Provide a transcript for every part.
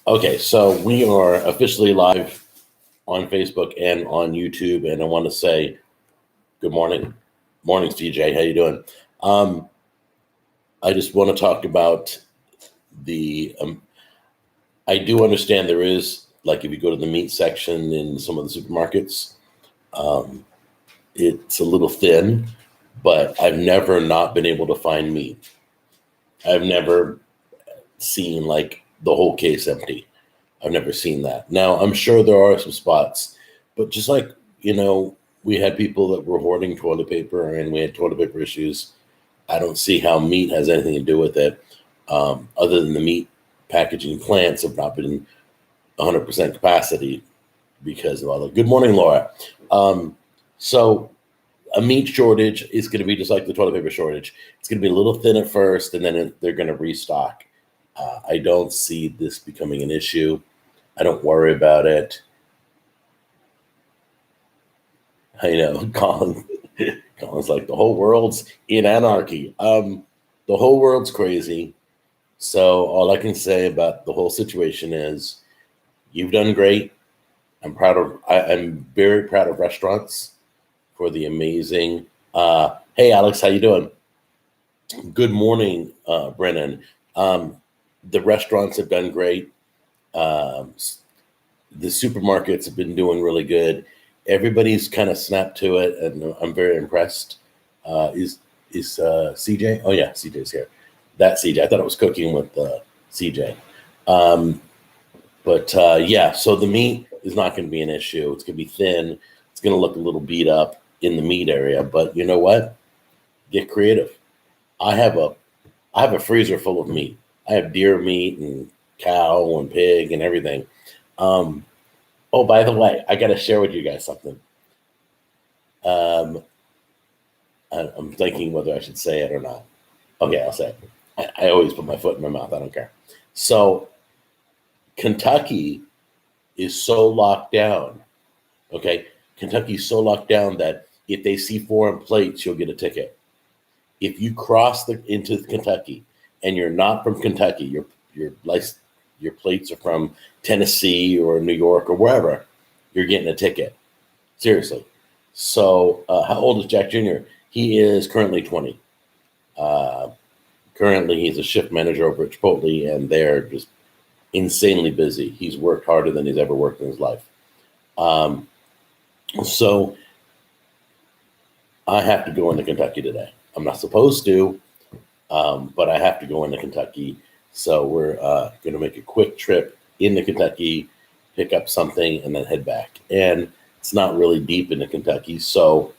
Okay, so we are officially live on Facebook and on YouTube, and I want to say good morning. Morning, CJ. How you doing? Um, I just want to talk about the. I do understand there is, like, if you go to the meat section in some of the supermarkets, um, it's a little thin, but I've never not been able to find meat. I've never seen like the whole case empty. I've never seen that. Now, I'm sure there are some spots, but just like, we had people that were hoarding toilet paper and we had toilet paper issues. I don't see how meat has anything to do with it, other than the meat packaging plants have not been 100% capacity because of all the. Good morning, Laura. So a meat shortage is going to be just like the toilet paper shortage. It's going to be a little thin at first, and then they're going to restock. I don't see this becoming an issue. I don't worry about it. I know, Colin. Colin's like, the whole world's in anarchy. The whole world's crazy. So all I can say about the whole situation is, you've done great. I'm very proud of restaurants for the amazing. Hey, Alex, how you doing? Good morning, Brennan. The restaurants have done great. The supermarkets have been doing really good. Everybody's kind of snapped to it, and I'm very impressed. Is CJ? Oh yeah, CJ's here. That CJ. I thought it was cooking with CJ. But yeah, so the meat is not going to be an issue. It's going to be thin. It's going to look a little beat up in the meat area. But you know what? Get creative. I have a freezer full of meat. I have deer meat and cow and pig and everything. Oh, by the way, I got to share with you guys something. I'm thinking whether I should say it or not. Okay, I'll say it. I always put my foot in my mouth. I don't care. So Kentucky is so locked down. Okay, Kentucky's so locked down that if they see foreign plates, you'll get a ticket. If you cross into Kentucky and you're not from Kentucky, your plates are from Tennessee or New York or wherever, you're getting a ticket. Seriously. So how old is Jack Jr.? He is currently 20. Currently, he's a shift manager over at Chipotle, and they're just insanely busy. He's worked harder than he's ever worked in his life. So I have to go into Kentucky today. I'm not supposed to, but I have to go into Kentucky. So we're going to make a quick trip into Kentucky, pick up something, and then head back. And it's not really deep into Kentucky, so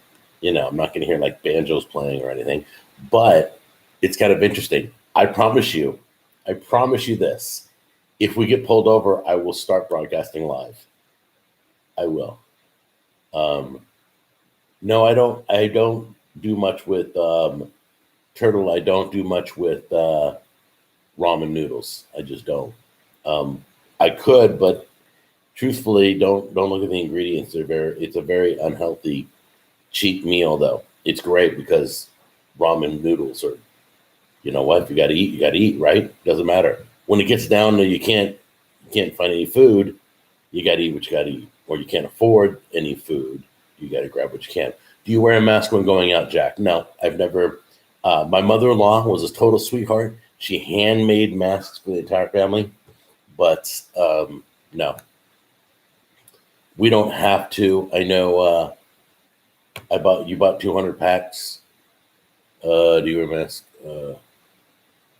I'm not going to hear like banjos playing or anything. But it's kind of interesting. I promise you this. If we get pulled over, I will start broadcasting live. I will. No, I don't. I don't do much with turtle. I don't do much with ramen noodles. I just don't. I could, but truthfully, don't look at the ingredients. It's a very unhealthy, cheap meal, though. It's great because ramen noodles are, you know what? If you got to eat, right? Doesn't matter. When it gets down to you can't find any food, you got to eat what you got to eat, or you can't afford any food. You got to grab what you can. Do you wear a mask when going out, Jack? No, I've never. My mother-in-law was a total sweetheart. She handmade masks for the entire family, but no, we don't have to. I know. You bought 200 packs. Do you wear a mask?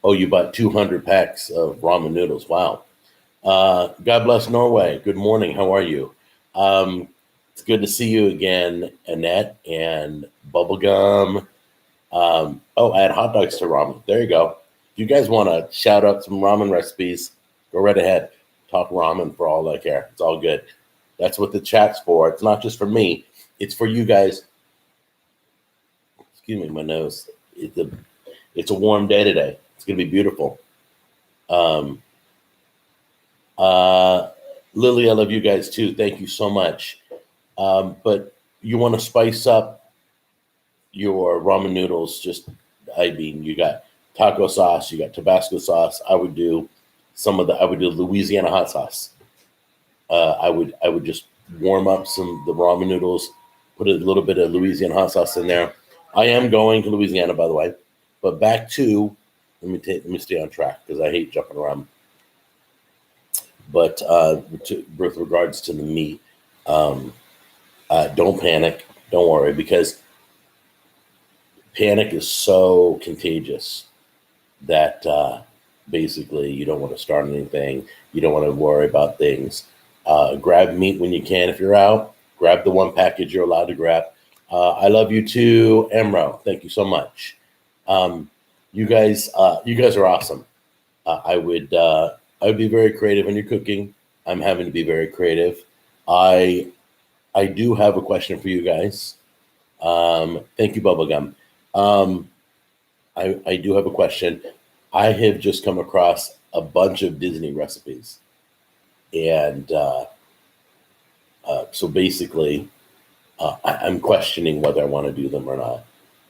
Oh, you bought 200 packs of ramen noodles. Wow. God bless Norway. Good morning. How are you? It's good to see you again, Annette and Bubblegum. I had hot dogs to ramen. There you go. If you guys want to shout out some ramen recipes, go right ahead. Talk ramen for all I care. It's all good. That's what the chat's for. It's not just for me. It's for you guys. Excuse me, my nose. It's a warm day today. It's going to be beautiful. Lily, I love you guys too. Thank you so much. But you want to spice up your ramen noodles. You got taco sauce, you got Tabasco sauce. I would do I would do Louisiana hot sauce. I would just warm up the ramen noodles, put a little bit of Louisiana hot sauce in there. I am going to Louisiana, by the way. But back to let me stay on track because I hate jumping around. But with regards to the meat, don't panic, don't worry, because panic is so contagious that basically you don't want to start anything. You don't want to worry about things. Grab meat when you can. If you're out, grab the one package you're allowed to grab. I love you too, Emro. Thank you so much. You guys are awesome. I would be very creative in your cooking. I'm having to be very creative. I do have a question for you guys. Thank you, Bubblegum. I do have a question. I have just come across a bunch of Disney recipes. And so basically, I'm questioning whether I want to do them or not.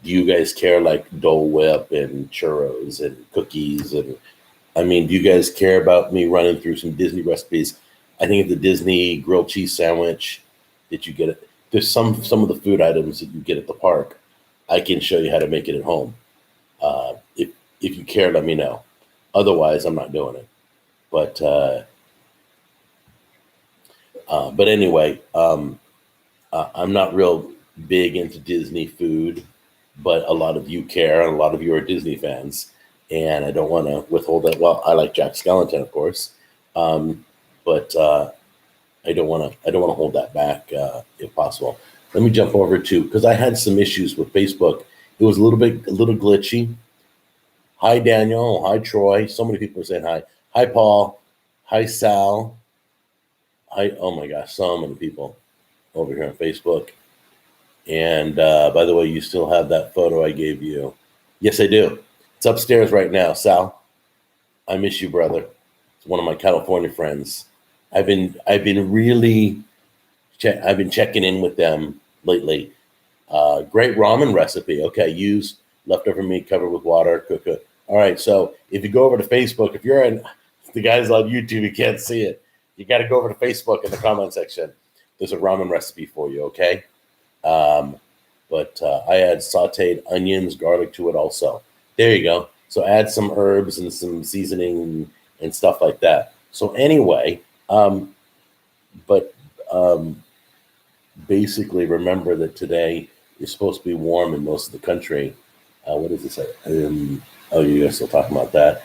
Do you guys care like Dole Whip and churros and cookies? And I mean, do you guys care about me running through some Disney recipes? I think the Disney grilled cheese sandwich that you get, there's some of the food items that you get at the park. I can show you how to make it at home. If you care, let me know. Otherwise, I'm not doing it. But anyway, I'm not real big into Disney food, but a lot of you care, and a lot of you are Disney fans, and I don't want to withhold that. Well, I like Jack Skellington, of course, but I don't want to hold that back if possible. Let me jump over to, because I had some issues with Facebook. It was a little glitchy. Hi, Daniel. Hi, Troy. So many people are saying hi. Hi, Paul. Hi, Sal. Hi. Oh my gosh, so many people over here on Facebook. And by the way, you still have that photo I gave you. Yes, I do. It's upstairs right now, Sal. I miss you, brother. It's one of my California friends. I've been checking in with them lately. Great ramen recipe. Okay, use leftover meat covered with water, cook it. All right, so if you go over to Facebook, if you're in the guys on YouTube, you can't see it. You got to go over to Facebook in the comment section. There's a ramen recipe for you, okay? But I add sauteed onions, garlic to it also. There you go. So add some herbs and some seasoning and stuff like that. So anyway, basically remember that today is supposed to be warm in most of the country. What does it say? You guys still talking about that.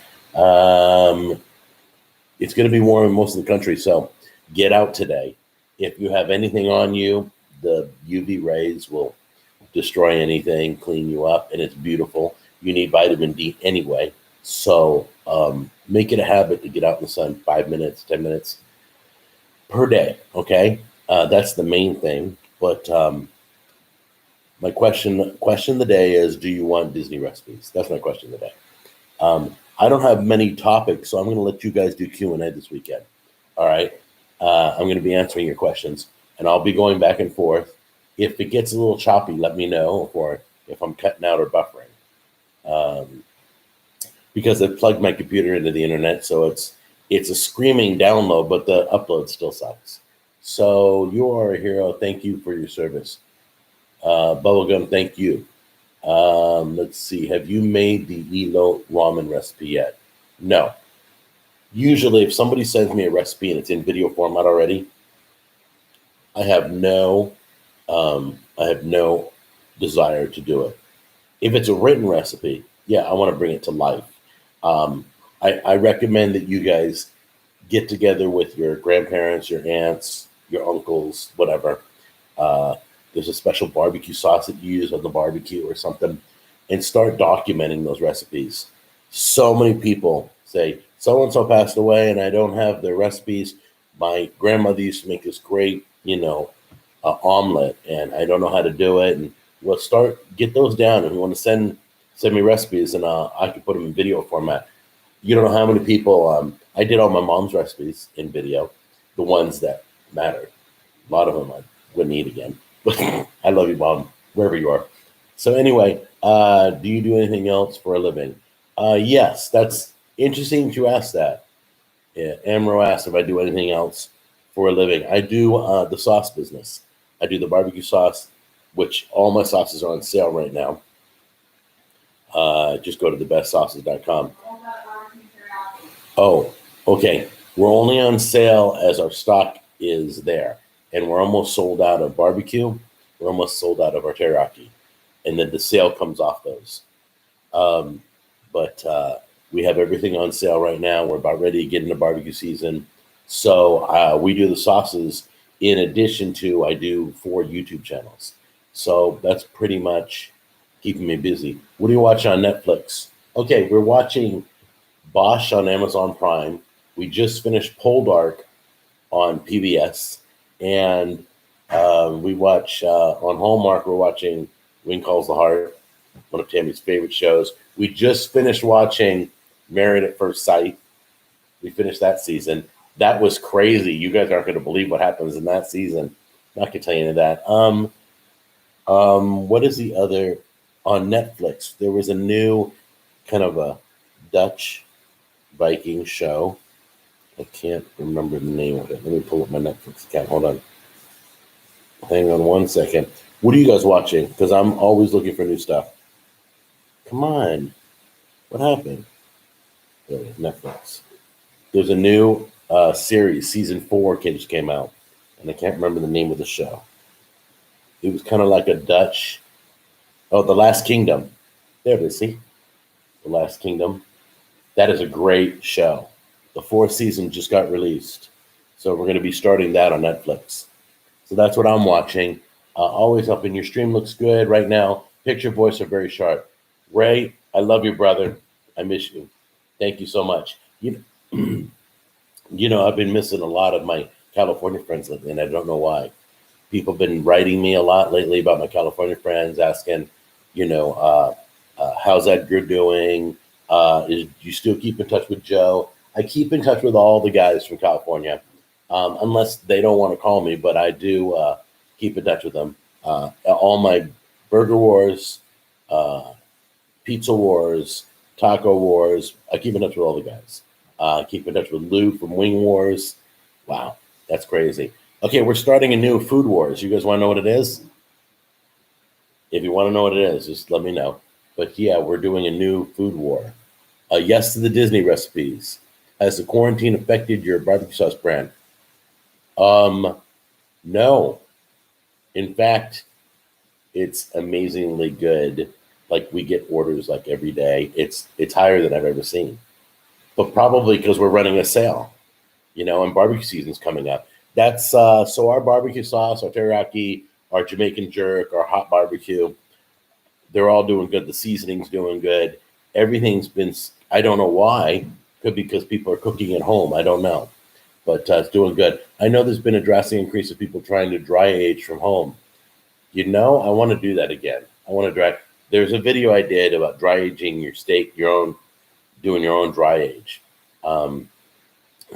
It's going to be warm in most of the country, so get out today. If you have anything on you, the UV rays will destroy anything, clean you up, and it's beautiful. You need vitamin D anyway, so make it a habit to get out in the sun 5 minutes, 10 minutes per day, okay? That's the main thing. But my question of the day is, do you want Disney recipes? That's my question of the day. I don't have many topics, so I'm going to let you guys do Q&A this weekend. All right? I'm going to be answering your questions, and I'll be going back and forth. If it gets a little choppy, let me know, or if I'm cutting out or buffering. Because I plugged my computer into the internet, so it's a screaming download, but the upload still sucks. So you are a hero. Thank you for your service. Bubblegum, thank you. Let's see. Have you made the Elo ramen recipe yet? No. Usually, if somebody sends me a recipe and it's in video format already, I have no desire to do it. If it's a written recipe, yeah, I want to bring it to life. I recommend that you guys get together with your grandparents, your aunts, your uncles, whatever. There's a special barbecue sauce that you use on the barbecue or something, and start documenting those recipes. So many people say, so-and-so passed away and I don't have their recipes. My grandmother used to make this great, omelet, and I don't know how to do it. And we'll get those down. If you want to send me recipes, and I can put them in video format. You don't know how many people, I did all my mom's recipes in video, the ones that mattered. A lot of them I wouldn't eat again. I love you, Mom, wherever you are. So anyway, do you do anything else for a living? Yes, that's interesting to ask that. Yeah, Amro asked if I do anything else for a living. I do the sauce business. I do the barbecue sauce, which all my sauces are on sale right now. Just go to thebestsauces.com. Oh, okay. We're only on sale as our stock is there, and we're almost sold out of barbecue. We're almost sold out of our teriyaki, and then the sale comes off those. But we have everything on sale right now. We're about ready to get into barbecue season. So we do the sauces in addition to I do 4 YouTube channels. So that's pretty much keeping me busy. What do you watch on Netflix? Okay, we're watching Bosch on Amazon Prime. We just finished Poldark on PBS. And we watch on Hallmark, we're watching Wing Calls the Heart, one of Tammy's favorite shows. We just finished watching Married at First Sight. We finished that season. That was crazy. You guys aren't going to believe what happens in that season. I'm not going to tell you any of that. What is the other on Netflix? There was a new kind of a Dutch Viking show. I can't remember the name of it. Let me pull up my Netflix account. Hold on. Hang on one second. What are you guys watching? Because I'm always looking for new stuff. Come on. What happened? There it is, Netflix. There's a new series. Season 4 just came out. And I can't remember the name of the show. It was kind of like a Dutch. Oh, The Last Kingdom. There it is. See? The Last Kingdom. That is a great show. The 4th season just got released. So we're going to be starting that on Netflix. So that's what I'm watching. Always helping. Your stream looks good right now. Picture, voice are very sharp. Ray, I love you, brother. I miss you. Thank you so much. You know, I've been missing a lot of my California friends lately, and I don't know why. People have been writing me a lot lately about my California friends, asking, how's Edgar doing? Do you still keep in touch with Joe? I keep in touch with all the guys from California, unless they don't want to call me, but I do keep in touch with them. All my Burger Wars, Pizza Wars, Taco Wars, I keep in touch with all the guys. Keep in touch with Lou from Wing Wars. Wow, that's crazy. Okay, we're starting a new Food Wars. You guys want to know what it is? If you want to know what it is, just let me know. But yeah, we're doing a new food war. Yes to the Disney recipes. Has the quarantine affected your barbecue sauce brand? No. In fact, it's amazingly good. Like we get orders like every day. It's higher than I've ever seen. But probably because we're running a sale, and barbecue season's coming up. That's so our barbecue sauce, our teriyaki, our Jamaican jerk, our hot barbecue, they're all doing good. The seasoning's doing good. Everything's been, I don't know why. Could be because people are cooking at home. I don't know. But it's doing good. I know there's been a drastic increase of people trying to dry age from home. I want to do that again. I want to dry. There's a video I did about dry aging your steak, doing your own dry age.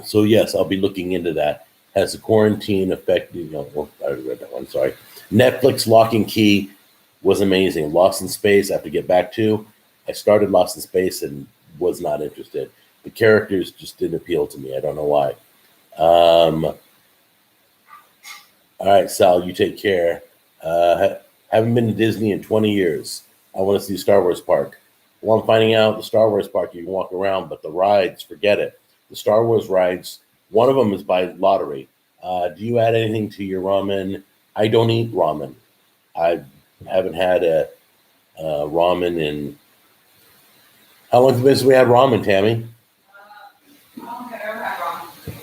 So yes, I'll be looking into that. Has the quarantine affected? I read that one. Sorry. Netflix Lock and Key was amazing. Lost in Space, I have to get back to. I started Lost in Space and was not interested. The characters just didn't appeal to me. I don't know why. All right, Sal, you take care. Haven't been to Disney in 20 years. I want to see Star Wars Park. Well, I'm finding out the Star Wars Park, you can walk around, but the rides, forget it. The Star Wars rides, one of them is by lottery. Do you add anything to your ramen? I don't eat ramen. I haven't had a ramen in... How long has it been since we had ramen, Tammy? I don't think I've ever had ramen.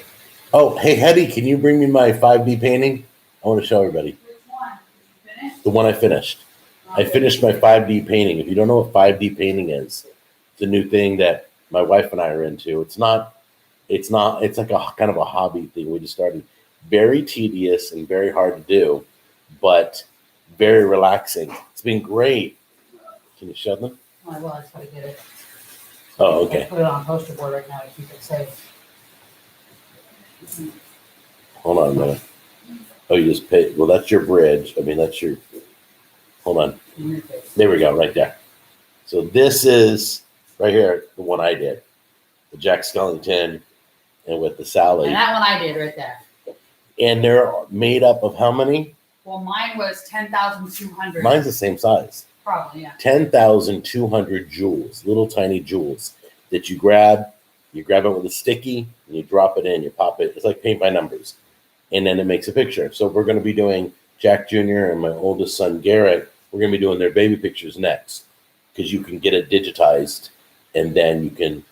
Oh, hey, Hetty, can you bring me my 5D painting? I want to show everybody. Which one? Did you finish? The one I finished. I finished my 5D painting. If you don't know what 5D painting is, it's a new thing that my wife and I are into. It's like a kind of a hobby thing we just started. Very tedious and very hard to do, but very relaxing. It's been great. Can you show them? I will. I just gotta get it. Oh, okay. I put it on poster board right now to keep it safe. Hold on a minute. Oh, you just paid. Well, that's your bridge. I mean, that's your... Hold on. There we go, right there. So this is, right here, the one I did. The Jack Skellington and with the Sally. And that one I did right there. And they're made up of how many? Well, mine was 10,200. Mine's the same size. Probably, yeah. 10,200 jewels, little tiny jewels that you grab. You grab it with a sticky, and you drop it in, you pop it. It's like paint by numbers. And then it makes a picture. So we're going to be doing Jack Jr. and my oldest son, Garrett. We're going to be doing their baby pictures next because you can get it digitized, and then you can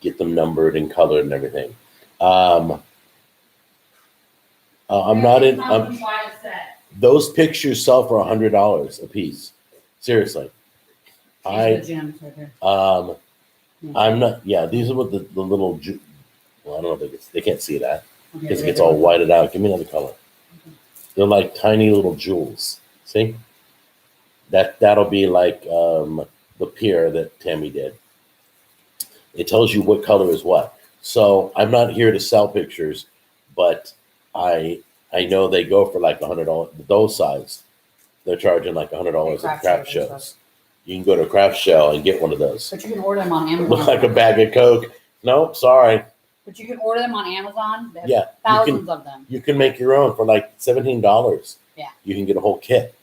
get them numbered and colored and everything. I'm not in. Those pictures sell for $100 a piece. Seriously. The gems right there. I'm not. Yeah, these are what the little. Well, I don't know if they can't see that because it gets all whited out. Give me another color. Okay. They're like tiny little jewels. See? That'll be like the pier that Tammy did. It tells you what color is what. So I'm not here to sell pictures, but I know they go for like $100. Those size, they're charging like $100 at craft shows. You can go to a craft show and get one of those. But you can order them on Amazon. Look like a bag of Coke. Nope, sorry. But you can order them on Amazon. There's yeah, thousands of them. You can make your own for like $17. Yeah. You can get a whole kit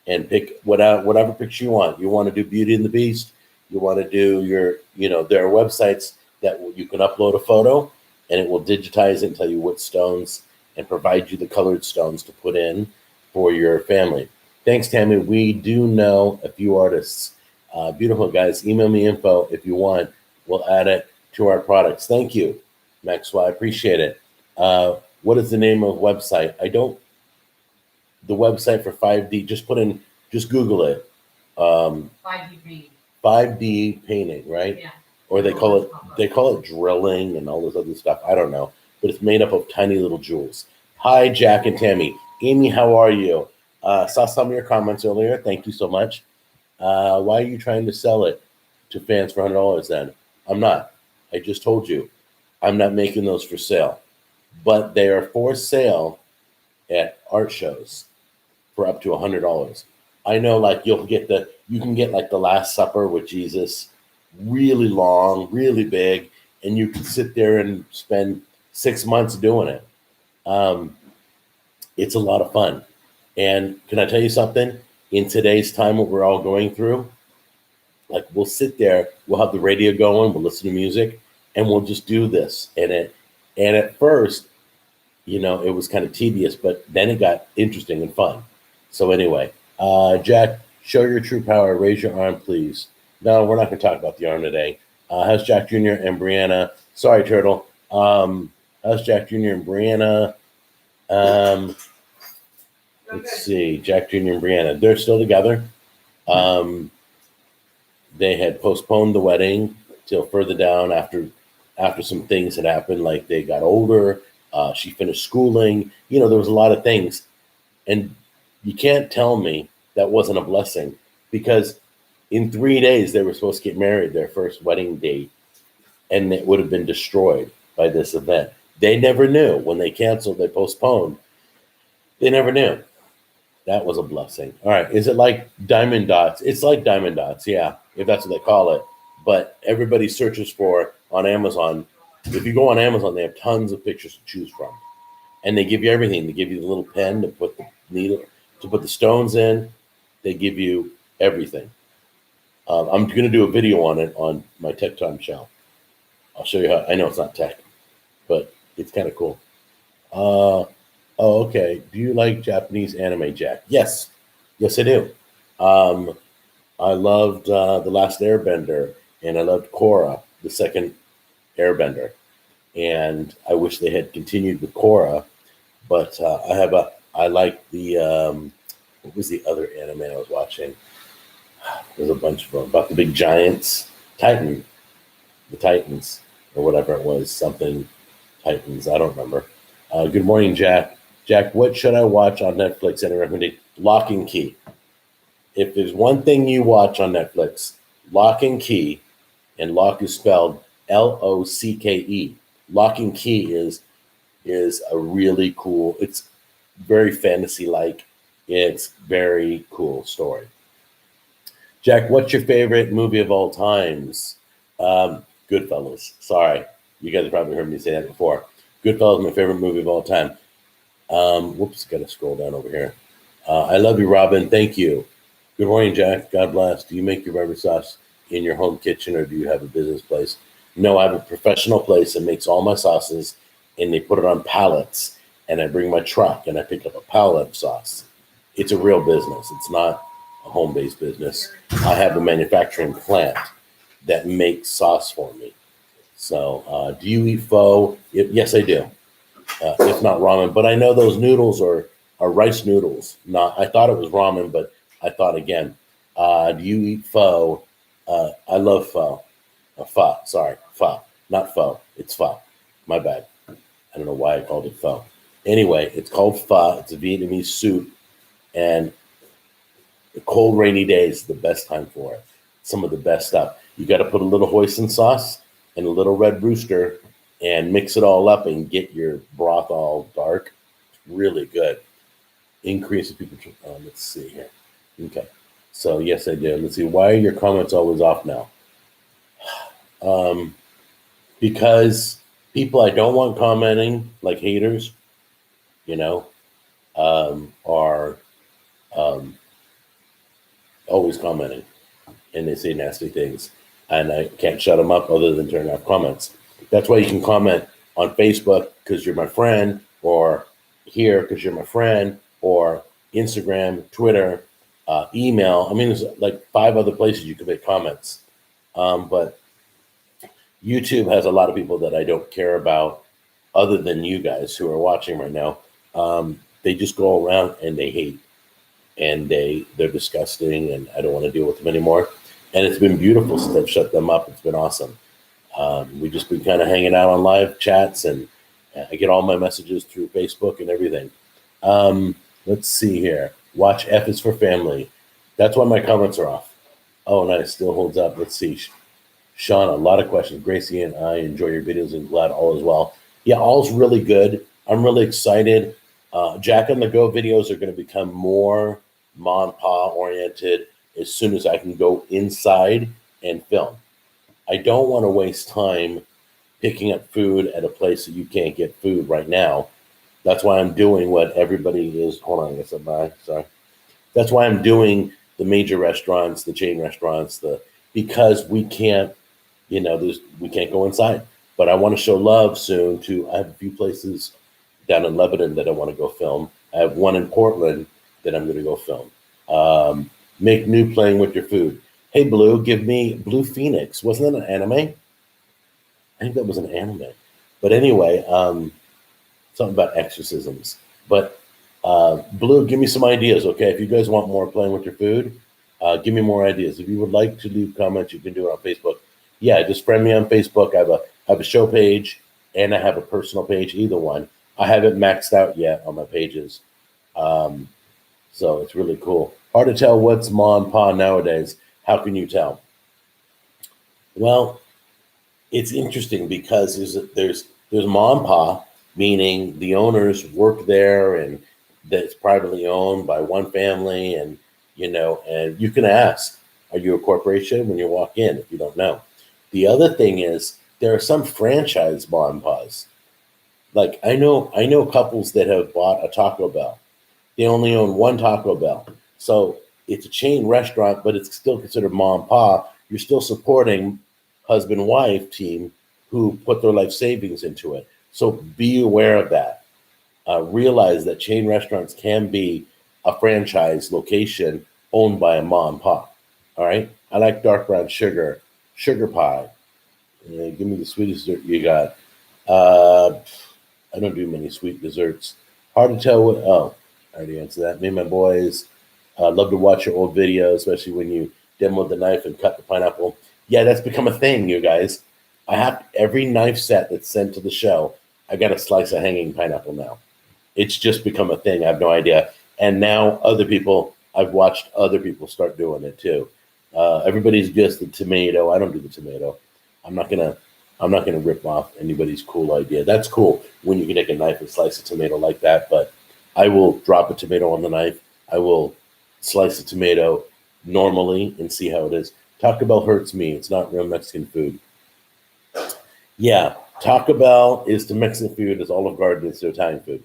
and pick whatever picture you want. You want to do Beauty and the Beast. You want to do there are websites that you can upload a photo and it will digitize it and tell you what stones and provide you the colored stones to put in for your family. Thanks, Tammy. We do know a few artists. Beautiful guys. Email me info if you want. We'll add it to our products. Thank you, Maxwell. I appreciate it. What is the name of the website? The website for 5D. Just Google it. 5D painting. 5D painting, right? Yeah. Or they call it drilling and all this other stuff. I don't know, but it's made up of tiny little jewels. Hi, Jack and Tammy. Amy, how are you? Saw some of your comments earlier. Thank you so much. Why are you trying to sell it to fans for $100 then? I'm not. I just told you. I'm not making those for sale. But they are for sale at art shows for up to $100. I know like you can get like the Last Supper with Jesus, really long, really big, and you can sit there and spend 6 months doing it. It's a lot of fun. And can I tell you something? In today's time, what we're all going through, like we'll sit there, we'll have the radio going, we'll listen to music, and we'll just do this. And at first, it was kind of tedious, but then it got interesting and fun. So anyway, Jack, show your true power. Raise your arm, please. No, we're not going to talk about the arm today. How's Jack Jr. and Brianna? Sorry, Turtle. How's Jack Jr. and Brianna? Let's see. Jack Jr. and Brianna. They're still together. They had postponed the wedding till further down after some things had happened, like they got older. She finished schooling. There was a lot of things. And you can't tell me that wasn't a blessing, because in 3 days they were supposed to get married, their first wedding date, and it would have been destroyed by this event. They never knew when they canceled, they postponed. They never knew. That was a blessing. All right. Is it like Diamond Dots? It's like Diamond Dots, yeah, if that's what they call it. But everybody searches for on Amazon. If you go on Amazon, they have tons of pictures to choose from. And they give you everything. They give you the little pen to put the needle, to put the stones in. They give you everything. I'm going to do a video on it on my Tech Time channel. I'll show you how. I know it's not tech, but it's kind of cool. Oh, okay. Do you like Japanese anime, Jack? Yes. Yes, I do. I loved The Last Airbender, and I loved Korra, the second Airbender. And I wish they had continued with Korra, but I like the, what was the other anime I was watching? There's a bunch of them about the big giants, the Titans, or whatever it was, something Titans. I don't remember. Good morning, Jack. Jack, what should I watch on Netflix? Any recommendation? Lock and Key. If there's one thing you watch on Netflix, Lock and Key, and lock is spelled Locke. Lock and Key is a really cool. It's very fantasy-like. It's very cool story. Jack, what's your favorite movie of all times? Goodfellas. Sorry. You guys have probably heard me say that before. Goodfellas is my favorite movie of all time. Whoops, got to scroll down over here. I love you, Robin. Thank you. Good morning, Jack. God bless. Do you make your barbecue sauce in your home kitchen or do you have a business place? No, I have a professional place that makes all my sauces and they put it on pallets. And I bring my truck and I pick up a pallet of sauce. It's a real business. It's not a home-based business. I have a manufacturing plant that makes sauce for me. So, do you eat pho? Yes, I do. If not ramen, but I know those noodles are rice noodles. Not, I thought it was ramen, but I thought again. Do you eat pho? I love pho. Pho, sorry, pho, not pho. It's pho. My bad. I don't know why I called it pho. Anyway, it's called pho. It's a Vietnamese soup, and the cold, rainy days is the best time for it. Some of the best stuff. You got to put a little hoisin sauce and a little red rooster and mix it all up and get your broth all dark. It's really good. Increases people. Let's see here. Okay. So, yes, I did. Let's see. Why are your comments always off now? Because people I don't want commenting, like haters, are always commenting and they say nasty things. And I can't shut them up other than turn off comments. That's why you can comment on Facebook because you're my friend, or here because you're my friend, or Instagram, Twitter, email. I mean, there's like 5 other places you can make comments. But YouTube has a lot of people that I don't care about other than you guys who are watching right now. They just go around and they hate and they're disgusting and I don't want to deal with them anymore. And it's been beautiful since I've shut them up. It's been awesome. We've just been kind of hanging out on live chats and I get all my messages through Facebook and everything. Let's see here. Watch F is for family. That's why my comments are off. Oh, nice. Still holds up. Let's see. Sean, a lot of questions. Gracie and I enjoy your videos and glad all is well. Yeah, all's really good. I'm really excited. Jack on the Go videos are going to become more mom and pa oriented as soon as I can go inside and film. I don't want to waste time picking up food at a place that you can't get food right now. That's why I'm doing what everybody is. Hold on, I guess I'm by. Sorry. That's why I'm doing the major restaurants, the chain restaurants, because we can't, we can't go inside. But I want to show love soon to. I have a few places down in Lebanon that I want to go film. I have one in Portland that I'm going to go film. Make new playing with your food. Hey, Blue, give me Blue Phoenix. Wasn't that an anime? I think that was an anime. But anyway, something about exorcisms. But Blue, give me some ideas, okay? If you guys want more playing with your food, give me more ideas. If you would like to leave comments, you can do it on Facebook. Yeah, just friend me on Facebook. I have a show page and I have a personal page, either one. I haven't maxed out yet on my pages. So it's really cool. Hard to tell what's ma and pa nowadays. How can you tell? Well, it's interesting because there's ma and pa, meaning the owners work there and that's privately owned by one family, and and you can ask, are you a corporation when you walk in if you don't know? The other thing is there are some franchise ma and pas. Like I know couples that have bought a Taco Bell. They only own one Taco Bell. So it's a chain restaurant, but it's still considered mom and pa. You're still supporting husband-wife team who put their life savings into it. So be aware of that. Realize that chain restaurants can be a franchise location owned by a mom and pa. All right. I like dark brown sugar pie. Give me the sweetest dessert you got. I don't do many sweet desserts. Hard to tell what. Oh, I already answered that. Me and my boys love to watch your old videos, especially when you demoed the knife and cut the pineapple. Yeah, that's become a thing, you guys. I have every knife set that's sent to the show. I got a slice of hanging pineapple now. It's just become a thing. I have no idea. And now I've watched other people start doing it too. Everybody's just the tomato. I don't do the tomato. I'm not gonna rip off anybody's cool idea. That's cool when you can take a knife and slice a tomato like that, but I will drop a tomato on the knife. I will slice a tomato normally and see how it is. Taco Bell hurts me. It's not real Mexican food. Yeah, Taco Bell is to Mexican food as Olive Garden is to Italian food.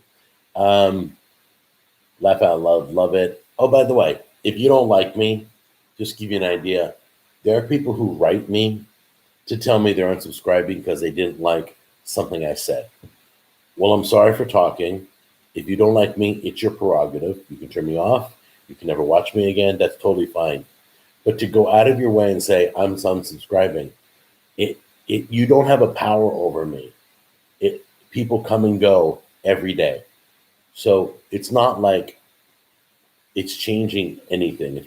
Laugh out loud, love it. Oh, by the way, if you don't like me, just give you an idea. There are people who write me to tell me they're unsubscribing because they didn't like something I said. Well, I'm sorry for talking. If you don't like me, it's your prerogative. You can turn me off. You can never watch me again. That's totally fine. But to go out of your way and say I'm unsubscribing, you don't have a power over me. People come and go every day. So it's not like it's changing anything.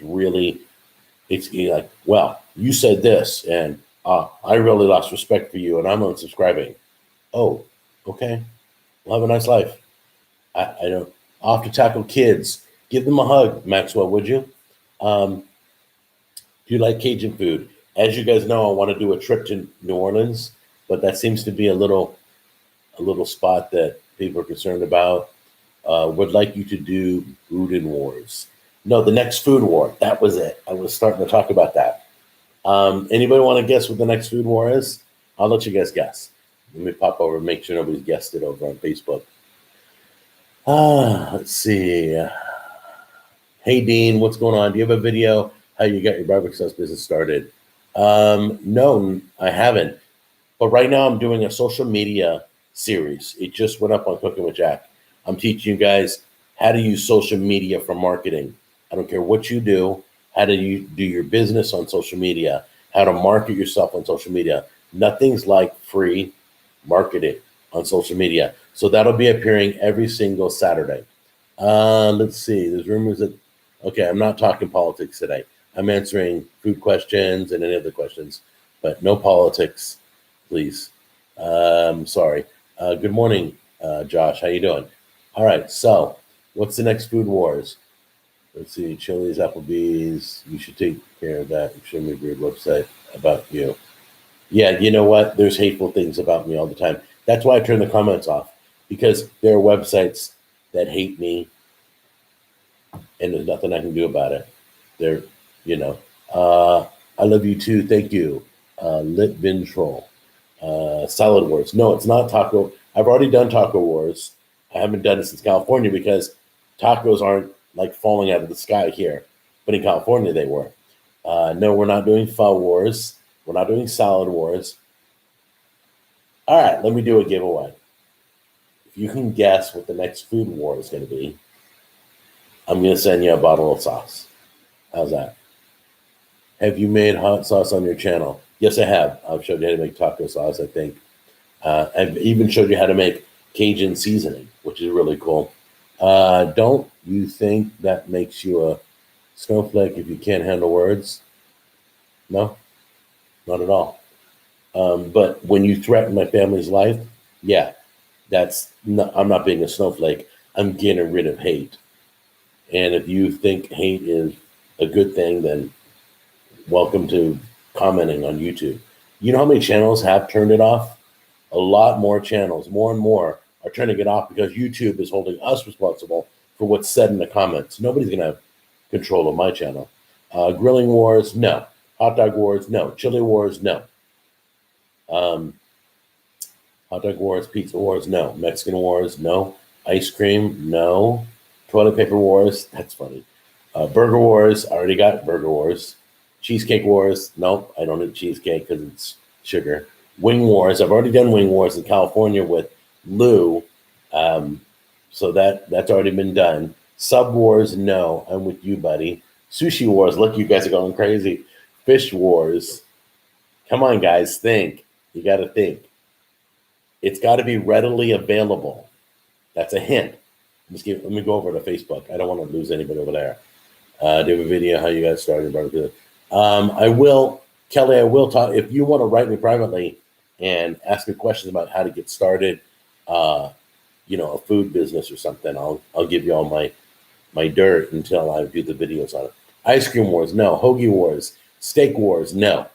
It's like, well, you said this, and I really lost respect for you, and I'm unsubscribing. Oh, okay. Well, have a nice life. I don't. I'll have to tackle kids. Give them a hug, Maxwell, would you? Do you like Cajun food? As you guys know, I want to do a trip to New Orleans, but that seems to be a little spot that people are concerned about. Would like you to do Food Wars. No, the next food war. That was it. I was starting to talk about that. Anybody want to guess what the next food war is? I'll let you guys guess. Let me pop over and make sure nobody's guessed it over on Facebook. Let's see. Hey, Dean, what's going on? Do you have a video how you got your barbecue sauce business started? No, I haven't. But right now I'm doing a social media series. It just went up on Cooking with Jack. I'm teaching you guys how to use social media for marketing. I don't care what you do, how do you do your business on social media, how to market yourself on social media. Nothing's like free marketing on social media. So that'll be appearing every single Saturday. Let's see. There's rumors that, okay, I'm not talking politics today. I'm answering food questions and any other questions, but no politics, please. Sorry. Good morning, Josh. How you doing? All right. So what's the next food wars? Let's see. Chili's, Applebee's. You should take care of that. Show me a weird website about you. Yeah, you know what? There's hateful things about me all the time. That's why I turn the comments off, because there are websites that hate me and there's nothing I can do about it. They're, I love you too. Thank you. Lit Ventral. Salad Wars. No, it's not taco. I've already done Taco Wars. I haven't done it since California because tacos aren't like falling out of the sky here. But in California, they were. No, we're not doing Pho Wars. We're not doing Salad Wars. All right, let me do a giveaway. If you can guess what the next food war is going to be, I'm going to send you a bottle of sauce. How's that? Have you made hot sauce on your channel? Yes, I have. I've showed you how to make taco sauce, I think. I've even showed you how to make Cajun seasoning, which is really cool. Don't you think that makes you a snowflake if you can't handle words? No, not at all. But when you threaten my family's life, yeah, I'm not being a snowflake. I'm getting rid of hate. And if you think hate is a good thing, then welcome to commenting on YouTube. You know how many channels have turned it off? A lot more channels, more and more are turning it off because YouTube is holding us responsible for what's said in the comments. Nobody's going to have control of my channel. Grilling wars, no. Hot dog wars, no. Chili wars, no. Hot dog wars, pizza wars, no. Mexican wars, no. Ice cream, no. Toilet paper wars, that's funny. Burger wars, I already got burger wars. Cheesecake wars, nope, I don't eat cheesecake because it's sugar. Wing wars, I've already done wing wars in California with Lou. So that's already been done. Sub wars, no, I'm with you, buddy. Sushi wars, look, you guys are going crazy. Fish wars, come on, guys, think. You got to think. It's got to be readily available. That's a hint. Let me go over to Facebook. I don't want to lose anybody over there. Do you have a video how you guys started barbecue? I will, Kelly. I will talk. If you want to write me privately and ask me questions about how to get started, a food business or something, I'll give you all my dirt until I do the videos on it. Ice cream wars, no. Hoagie wars, steak wars, no.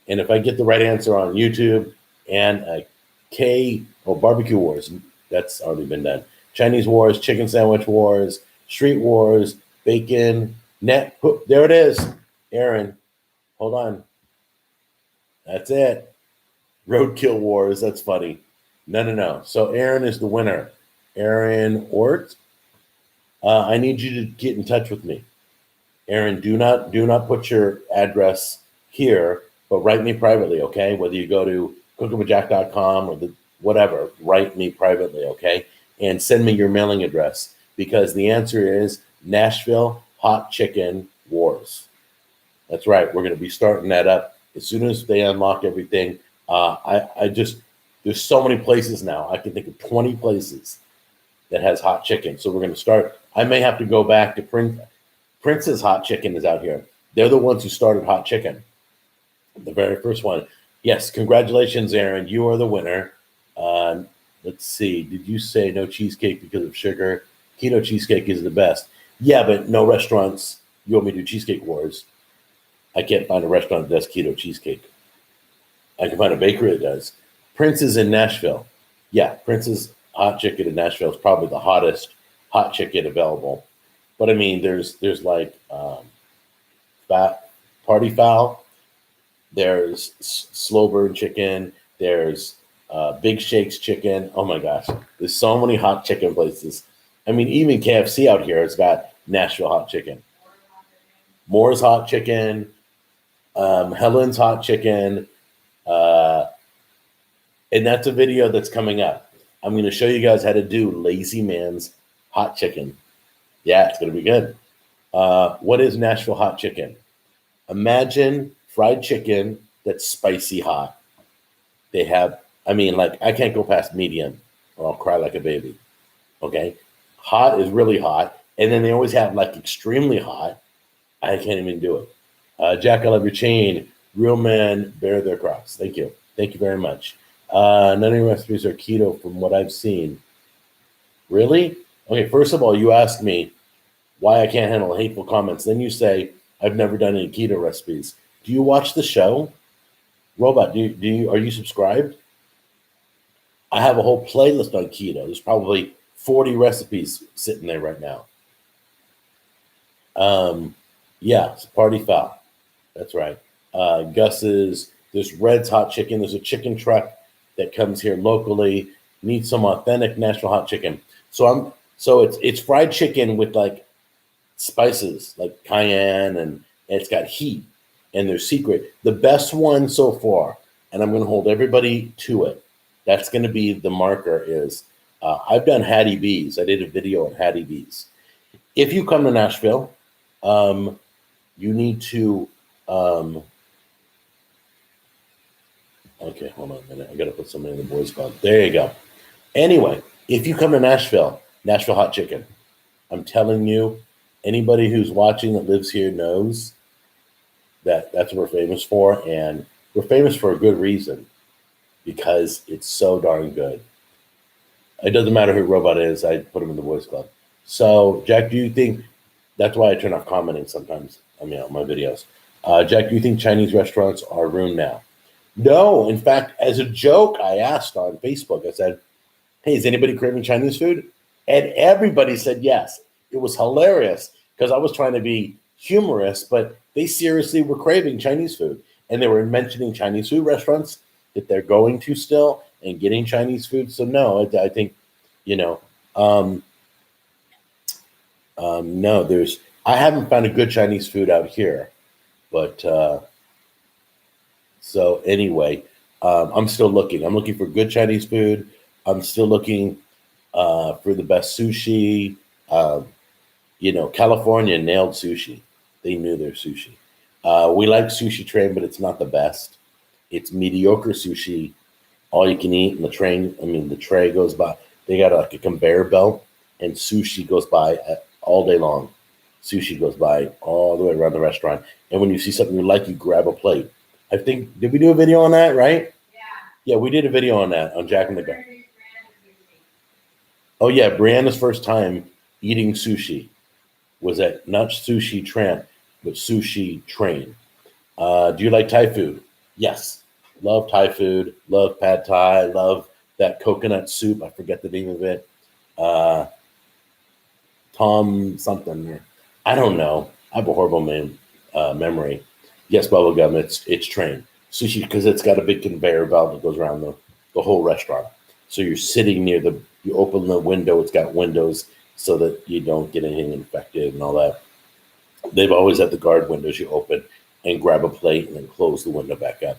And if I get the right answer on YouTube and barbecue wars, that's already been done. Chinese wars, chicken sandwich wars, street wars, bacon, there it is. Aaron, hold on. That's it. Roadkill Wars. That's funny. No. So Aaron is the winner. Aaron Ort. I need you to get in touch with me. Aaron, do not put your address here, but write me privately, okay? Whether you go to cookingwithjack.com or whatever, write me privately, okay? And send me your mailing address, because the answer is Nashville Hot Chicken Wars. That's right. We're going to be starting that up as soon as they unlock everything. There's so many places now. I can think of 20 places that has hot chicken. So we're going to start. I may have to go back to Prince's Hot Chicken is out here. They're the ones who started hot chicken. The very first one. Yes, congratulations, Aaron. You are the winner. Let's see. Did you say no cheesecake because of sugar? Keto cheesecake is the best. Yeah, but no restaurants. You want me to do cheesecake wars? I can't find a restaurant that does keto cheesecake. I can find a bakery that does. Prince's in Nashville. Yeah, Prince's Hot Chicken in Nashville is probably the hottest hot chicken available. But I mean, there's like Party Foul. There's Slow Burn Chicken. There's Big Shakes Chicken. Oh my gosh, there's so many hot chicken places. I mean, even KFC out here has got Nashville hot chicken. Moore's hot chicken. Helen's hot chicken. And that's a video that's coming up. I'm going to show you guys how to do Lazy Man's hot chicken. Yeah, it's going to be good. What is Nashville hot chicken? Imagine fried chicken that's spicy hot. They have, I mean, like, I can't go past medium or I'll cry like a baby. Okay? Hot is really hot. And then they always have like extremely hot. I can't even do it. Jack, I love your chain. Real men bear their cross. Thank you. Thank you very much. None of your recipes are keto from what I've seen. Really? Okay, first of all, you ask me why I can't handle hateful comments. Then you say, I've never done any keto recipes. Do you watch the show? Robot, are you subscribed? I have a whole playlist on keto. There's probably 40 recipes sitting there right now. Yeah, it's Party Foul. That's right. Gus's, there's Red's Hot Chicken. There's a chicken truck that comes here locally. Need some authentic Nashville hot chicken. So it's fried chicken with like spices like cayenne and it's got heat and they're secret. The best one so far, and I'm going to hold everybody to it. That's going to be the marker is I've done Hattie B's. I did a video on Hattie B's. If you come to Nashville, you need to okay, hold on a minute. I got to put somebody in the boys club. There you go. Anyway, if you come to Nashville hot chicken, I'm telling you, anybody who's watching that lives here knows that that's what we're famous for. And we're famous for a good reason because it's so darn good. It doesn't matter who Robot is. I put him in the boys club. So, Jack, do you think that's why I turn off commenting sometimes? I mean, on my videos. Jack, do you think Chinese restaurants are ruined now? No. In fact, as a joke, I asked on Facebook, I said, hey, is anybody craving Chinese food? And everybody said yes. It was hilarious because I was trying to be humorous, but they seriously were craving Chinese food. And they were mentioning Chinese food restaurants that they're going to still and getting Chinese food. So no, I think, no, I haven't found a good Chinese food out here, but so anyway, I'm still looking. I'm looking for good Chinese food. I'm still looking for the best sushi. California nailed sushi. They knew their sushi. We like Sushi Train, but it's not the best. It's mediocre sushi, all you can eat. And the tray goes by. They got like a conveyor belt, and sushi goes by all day long. Sushi goes by all the way around the restaurant. And when you see something you like, you grab a plate. I think, did we do a video on that, right? Yeah, we did a video on that, on Jack and the Guy. Oh, yeah, Brianna's first time eating sushi was at not Sushi Tramp, but Sushi Train. Do you like Thai food? Yes. Love Thai food. Love pad Thai. Love that coconut soup. I forget the name of it. Tom something. I don't know. I have a horrible memory. Yes, bubblegum. It's Train. sushi because it's got a big conveyor belt that goes around the whole restaurant. So you're sitting near you open the window, it's got windows so that you don't get anything infected and all that. They've always had the guard windows you open and grab a plate and then close the window back up.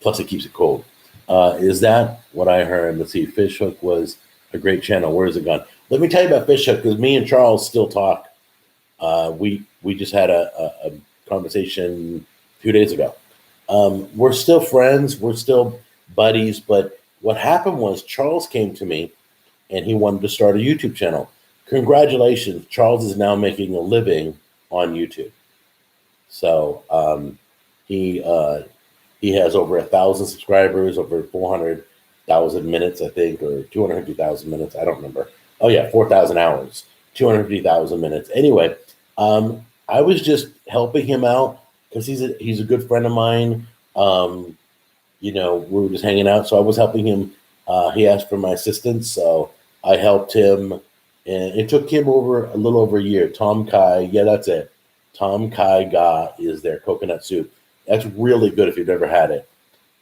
Plus, it keeps it cold. Is that what I heard? Let's see. Fishhook was a great channel. Where is it gone? Let me tell you about Fishhook because me and Charles still talk. We just had a conversation a few days ago. We're still friends. We're still buddies. But what happened was Charles came to me and he wanted to start a YouTube channel. Congratulations. Charles is now making a living on YouTube. So he has over 1,000 subscribers, over 400,000 minutes, I think, or 250,000 minutes. I don't remember. Oh yeah, 4,000 hours, 250,000 minutes. Anyway, I was just helping him out because he's a good friend of mine. We were just hanging out, so I was helping him. He asked for my assistance, so I helped him, and it took him a little over a year. Tom Kai, yeah, that's it. Tom Kai Ga is their coconut soup. That's really good if you've never had it.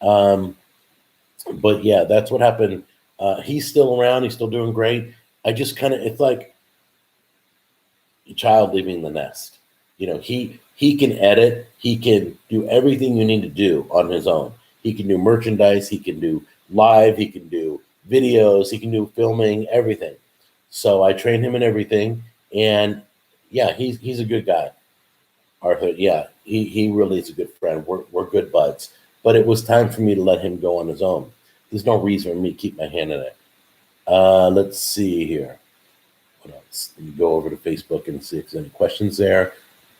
But yeah, that's what happened. He's still around. He's still doing great. It's like a child leaving the nest. He can edit. He can do everything you need to do on his own. He can do merchandise. He can do live. He can do videos. He can do filming, everything. So I trained him in everything. And yeah, he's a good guy. Arthur, yeah, he really is a good friend. We're good buds. But it was time for me to let him go on his own. There's no reason for me to keep my hand in it. Let's see here. What else? Let me go over to Facebook and see if there's any questions there.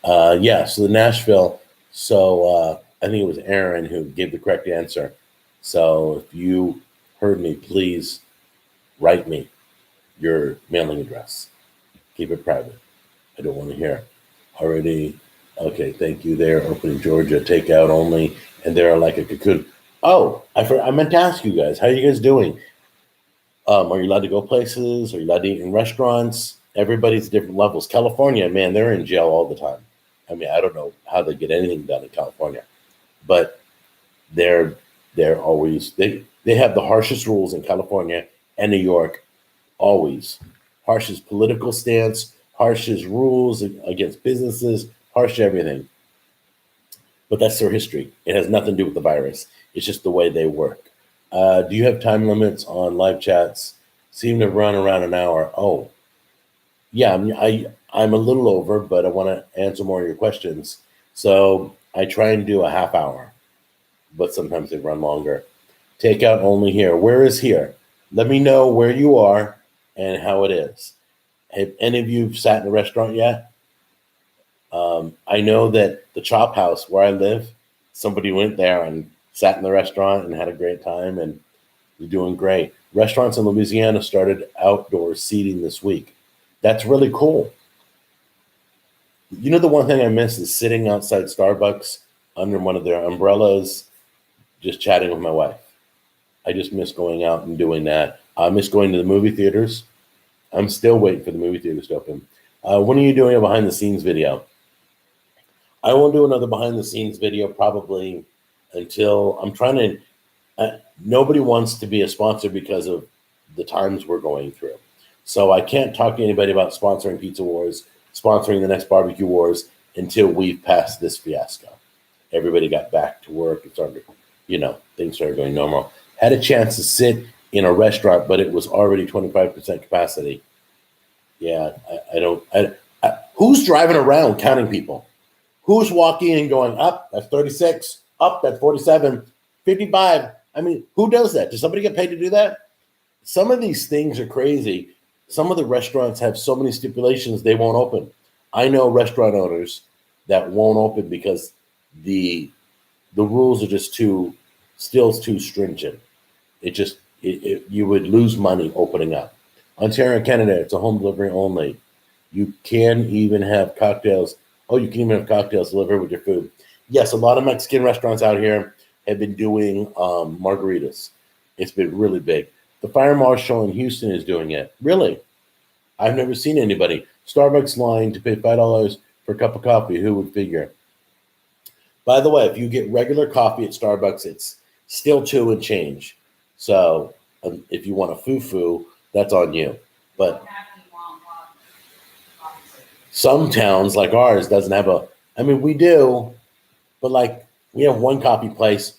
So the Nashville. So I think it was Aaron who gave the correct answer. So if you heard me, please write me your mailing address. Keep it private. I don't want to hear. Already. Okay, thank you there. Opening Georgia, takeout only, and they're like a cocoon. Oh, I meant to ask you guys, how are you guys doing? Are you allowed to go places? Are you allowed to eat in restaurants? Everybody's different levels. California, man, they're in jail all the time. I mean, I don't know how they get anything done in California, but they're always they have the harshest rules in California and New York, always harshest political stance, harshest rules against businesses, harsh everything. But that's their history. It has nothing to do with the virus. It's just the way they work. Do you have time limits on live chats? Seem to run around an hour. Oh, yeah, I'm a little over, but I want to answer more of your questions. So I try and do a half hour, but sometimes they run longer. Takeout only here. Where is here? Let me know where you are and how it is. Have any of you sat in a restaurant yet? I know that the Chop House where I live, somebody went there and sat in the restaurant and had a great time, and they're doing great. Restaurants in Louisiana started outdoor seating this week. That's really cool. The one thing I miss is sitting outside Starbucks under one of their umbrellas, just chatting with my wife. I just miss going out and doing that. I miss going to the movie theaters. I'm still waiting for the movie theaters to open. When are you doing a behind the scenes video? I won't do another behind the scenes video probably until I'm trying to. Nobody wants to be a sponsor because of the times we're going through. So I can't talk to anybody about sponsoring Pizza Wars, sponsoring the next Barbecue Wars until we've passed this fiasco. Everybody got back to work. It started, things started going normal. Had a chance to sit in a restaurant, but it was already 25% capacity. Yeah, I don't. Who's driving around counting people? Who's walking and going, up, that's 36, up, that's 47, 55. I mean, who does that? Does somebody get paid to do that? Some of these things are crazy. Some of the restaurants have so many stipulations they won't open. I know restaurant owners that won't open because the rules are just too stringent. You would lose money opening up. Ontario, Canada, it's a home delivery only. You can even have cocktails. Oh, you can even have cocktails delivered with your food. Yes, a lot of Mexican restaurants out here have been doing margaritas. It's been really big. The Fire Marshal in Houston is doing it. Really? I've never seen anybody. Starbucks line to pay $5 for a cup of coffee. Who would figure? By the way, if you get regular coffee at Starbucks, it's still 2 and change. So if you want a foo-foo, that's on you. But some towns like ours doesn't have we do, but like we have one coffee place.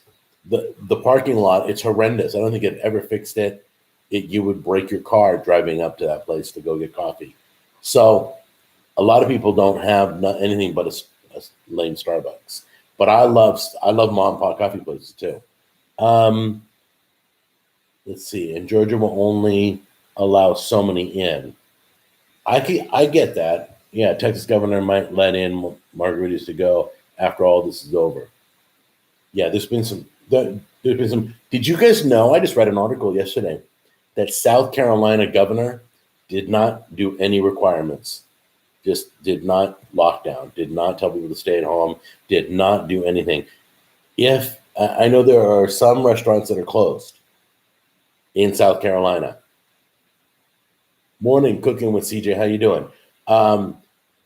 The parking lot, it's horrendous. I don't think it ever fixed it. You would break your car driving up to that place to go get coffee. So a lot of people don't have anything but a lame Starbucks. But I love mom and pop coffee places too. Let's see. And Georgia will only allow so many in. I get that. Yeah, Texas governor might let in margaritas to go after all this is over. Yeah, there's been some. Did you guys know? I just read an article yesterday that South Carolina governor did not do any requirements. Just did not lock down, did not tell people to stay at home, did not do anything. If I know there are some restaurants that are closed in South Carolina. Morning, cooking with CJ. How you doing?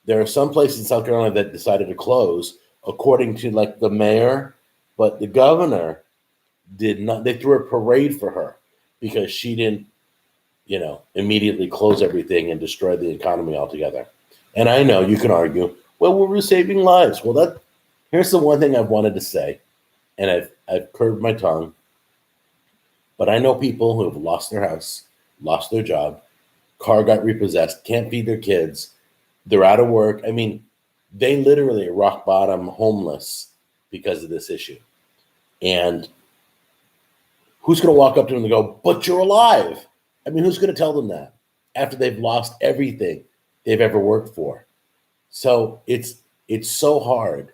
There are some places in South Carolina that decided to close, according to like the mayor, but the governor did not. They threw a parade for her because she didn't, immediately close everything and destroy the economy altogether. And I know you can argue, well, we're saving lives. Well, here's the one thing I've wanted to say, and I've curbed my tongue, but I know people who have lost their house, lost their job, car got repossessed, can't feed their kids, they're out of work. I mean, they literally are rock bottom homeless because of this issue. And who's going to walk up to them and go, but you're alive? I mean, who's going to tell them that after they've lost everything they've ever worked for? So it's so hard.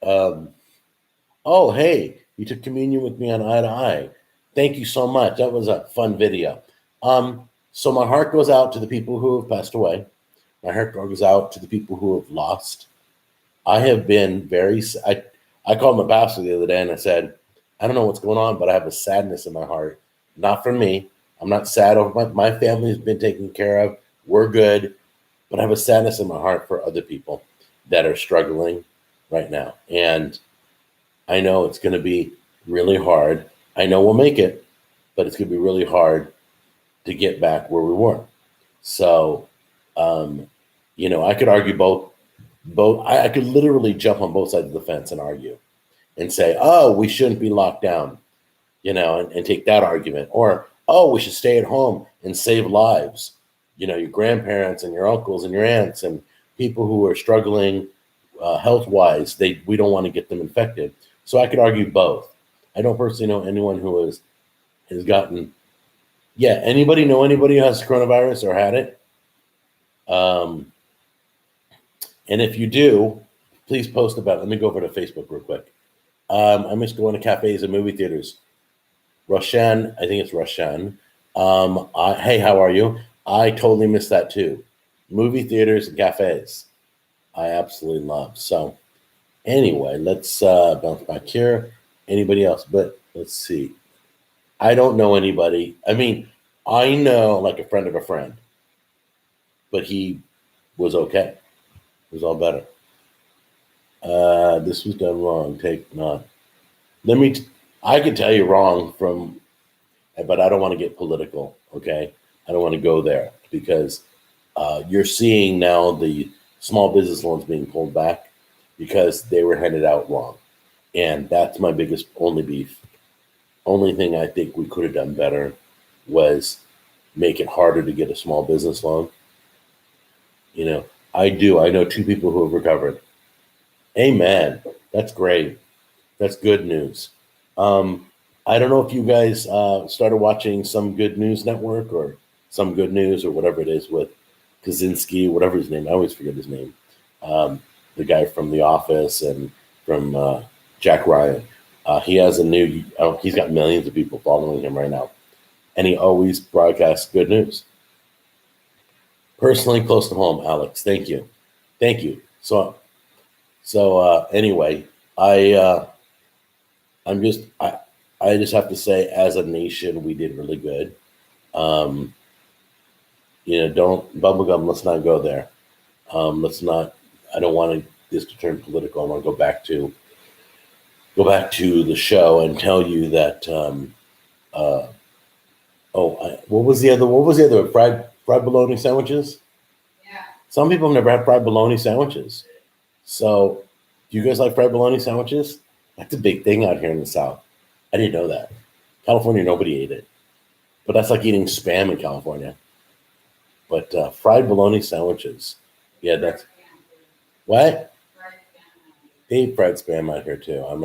Oh, hey, you took communion with me on Eye to Eye. Thank you so much. That was a fun video. So my heart goes out to the people who have passed away. My heart goes out to the people who have lost. I have been I called my pastor the other day and I said, I don't know what's going on, but I have a sadness in my heart. Not for me. I'm not sad over my family has been taken care of. We're good. But I have a sadness in my heart for other people that are struggling right now. And I know it's going to be really hard. I know we'll make it, but it's going to be really hard to get back where we were. So, I could argue both. I could literally jump on both sides of the fence and argue and say, oh, we shouldn't be locked down, and take that argument. Or, oh, we should stay at home and save lives. Your grandparents and your uncles and your aunts and people who are struggling health-wise, we don't want to get them infected. So I could argue both. I don't personally know anyone who has gotten. Yeah, anybody know anybody who has coronavirus or had it? And if you do, please post about it. Let me go over to Facebook real quick. I'm just going to cafes and movie theaters. Roshan, I think it's Roshan. Hey, how are you? I totally missed that too. Movie theaters and cafes. I absolutely love. So anyway, let's bounce back here. Anybody else? But let's see. I don't know anybody. I mean, I know like a friend of a friend, but he was okay. It was all better. This was done wrong. Take not. I can tell you wrong but I don't want to get political. Okay. I don't want to go there because you're seeing now the small business loans being pulled back because they were handed out wrong. And that's my only beef. Only thing I think we could have done better was make it harder to get a small business loan. I know 2 people who have recovered. Amen. That's great. That's good news. I don't know if you guys started watching Some Good News Network or Some Good News or whatever it is with Kaczynski, whatever his name. I always forget his name. The guy from The Office and from Jack Ryan. He has he's got millions of people following him right now. And he always broadcasts good news. Personally close to home, Alex. Thank you. So anyway, I just have to say, as a nation, we did really good. Don't bubblegum. Let's not go there. Let's not. I don't want to this to turn political. I want to go back to the show and tell you that. What was the other fried bologna sandwiches? Yeah. Some people have never had fried bologna sandwiches. So, do you guys like fried bologna sandwiches? That's a big thing out here in the South. I didn't know that. California, nobody ate it, but that's like eating spam in California. But fried bologna sandwiches, yeah, that's what they eat fried spam out here too. I'm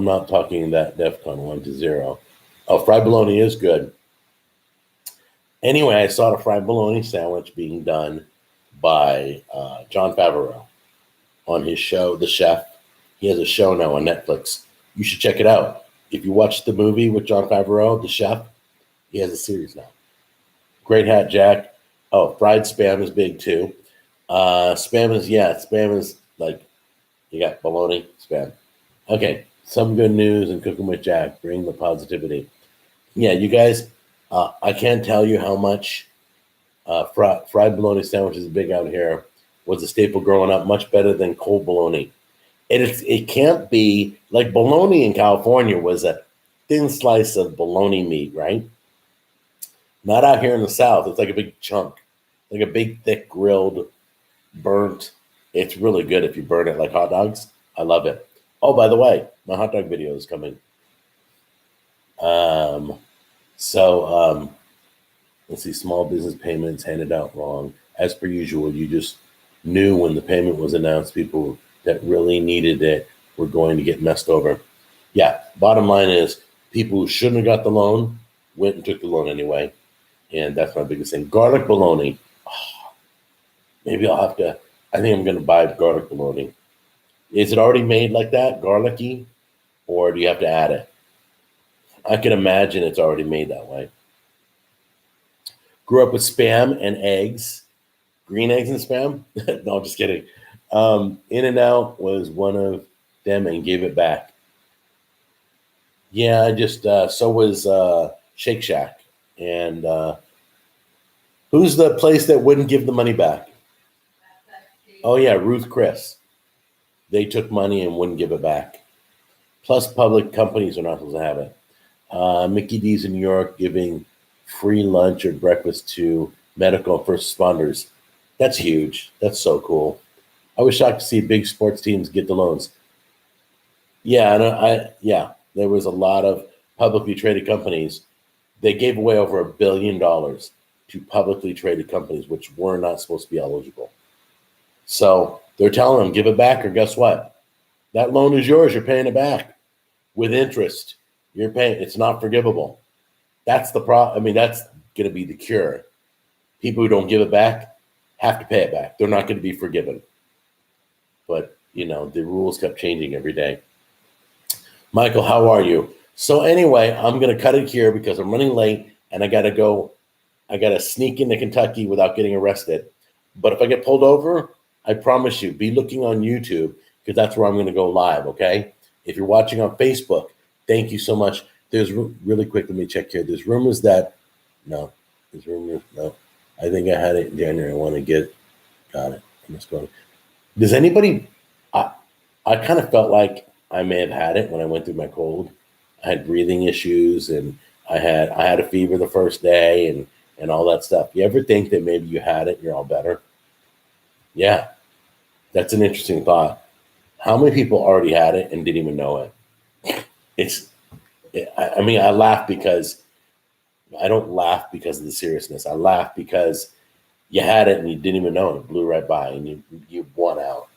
not talking that DEFCON 1 to 0. Oh, fried bologna is good. Anyway, I saw the fried bologna sandwich being done by Jon Favreau on his show, The Chef. He has a show now on Netflix. You should check it out. If you watch the movie with Jon Favreau, The Chef, he has a series now. Great hat, Jack. Oh, fried spam is big too. Spam is like you got bologna, spam. Okay, some good news and cooking with Jack. Bring the positivity. Yeah, you guys, I can't tell you how much fried bologna sandwiches is big out here. Was a staple growing up, much better than cold bologna. It can't be like bologna in California was a thin slice of bologna meat, right? Not out here in the South. It's like a big chunk, like a big, thick, grilled, burnt. It's really good if you burn it like hot dogs. I love it. Oh, by the way, my hot dog video is coming. Let's see, small business payments handed out wrong. As per usual, you just knew when the payment was announced, people that really needed it were going to get messed over. Yeah, bottom line is people who shouldn't have got the loan went and took the loan anyway. And that's my biggest thing. Garlic bologna. Oh, maybe I think I'm going to buy garlic bologna. Is it already made like that, garlicky, or do you have to add it? I can imagine it's already made that way. Grew up with spam and eggs, green eggs and spam. No, I'm just kidding. In-N-Out was one of them and gave it back. Yeah, so was Shake Shack. And who's the place that wouldn't give the money back? Oh, yeah, Ruth Chris. They took money and wouldn't give it back. Plus, public companies are not supposed to have it. Mickey D's in New York giving free lunch or breakfast to medical and first responders. That's huge. That's so cool. I was shocked to see big sports teams get the loans. Yeah, there was a lot of publicly traded companies. They gave away over $1 billion to publicly traded companies, which were not supposed to be eligible. So they're telling them, give it back, or guess what? That loan is yours. You're paying it back with interest. You're paying. It's not forgivable. That's the problem. I mean, that's going to be the cure. People who don't give it back have to pay it back. They're not going to be forgiven. But, the rules kept changing every day. Michael, how are you? So anyway, I'm going to cut it here because I'm running late and I got to go. I got to sneak into Kentucky without getting arrested. But if I get pulled over, I promise you, be looking on YouTube because that's where I'm going to go live, okay? If you're watching on Facebook, thank you so much. There's really quick, let me check here. There's rumors that, no. I think I had it in January. I want to get, got it. I'm just going. Does anybody, I kind of felt like I may have had it when I went through my cold. I had breathing issues and I had a fever the first day and all that stuff. You ever think that maybe you had it and you're all better? Yeah, that's an interesting thought. How many people already had it and didn't even know it? I laugh because I don't laugh because of the seriousness. I laugh because you had it and you didn't even know it. It blew right by and you won out.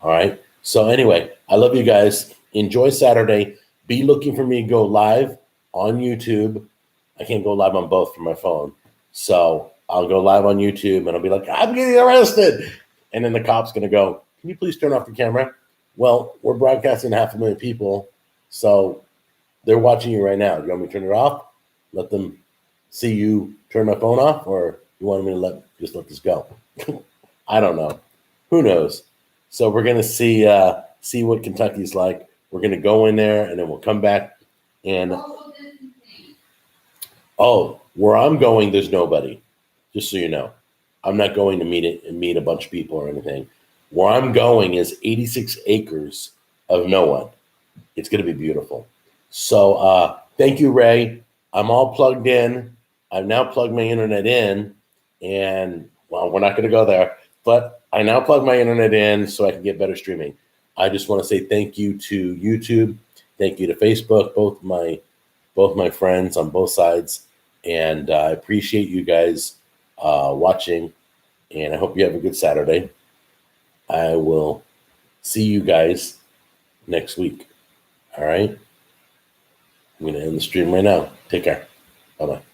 All right. So anyway, I love you guys. Enjoy Saturday. Be looking for me to go live on YouTube. I can't go live on both from my phone. So I'll go live on YouTube and I'll be like, I'm getting arrested. And then the cop's going to go, can you please turn off the camera? Well, we're broadcasting to 500,000 people. So they're watching you right now. Do you want me to turn it off? Let them see you turn my phone off? Or you want me to let this go? I don't know. Who knows? So we're going to see what Kentucky's like. We're going to go in there and then we'll come back. And where I'm going, there's nobody. Just so you know. I'm not going to meet a bunch of people or anything. Where I'm going is 86 acres of no one. It's going to be beautiful. So thank you, Ray. I'm all plugged in. I've now plugged my internet in, and well, we're not going to go there, but I now plug my internet in so I can get better streaming. I just want to say thank you to YouTube, thank you to Facebook, both my friends on both sides, and I appreciate you guys watching, and I hope you have a good Saturday. I will see you guys next week. All right. I'm going to end the stream right now. Take care. Bye-bye.